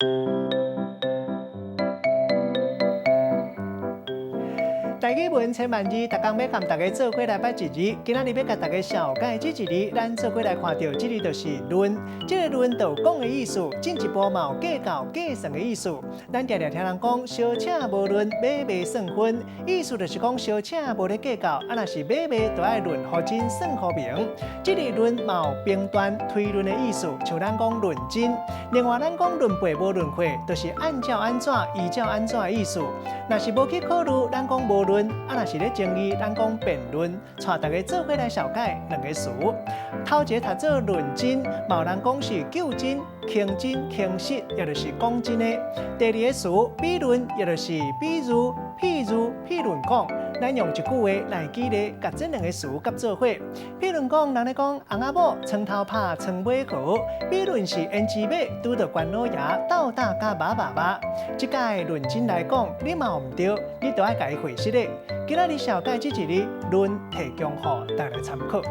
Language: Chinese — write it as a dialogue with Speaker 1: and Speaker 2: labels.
Speaker 1: 大语文千万字，逐工要和大家做伙来捌一字。今仔日要甲大家小解这一字，咱做伙来看到这字就是论。这个论就讲的意思，进一步嘛有计较、计算的意思。咱常常听人讲，小且无论，买卖算分，意思就是讲小且无咧计较，若是买卖就爱论好真算好明。这个论嘛有评断、推论的意思，像咱讲论真。另外，咱讲论辈无论会，就是按照安怎、依照安怎的意思。若是无去考虑，咱讲无论，若是咧争议，咱讲辩论。带大家做伙来小解两个词。头一个读做论真，嘛有人讲是究真、倾真、倾实，也就是讲真的。第二个词比论，也就是比如、譬如、譬论讲。咱用一句话来举例，甲这两个词夹做伙。譬论讲，人咧讲翁仔某床头拍，床尾和。比论是胭脂马拄着关老爷斗打甲把把把。即届论真来讲，你嘛有唔对，你都爱家己回释咧。今仔日小解这一字，论提供予大家参考。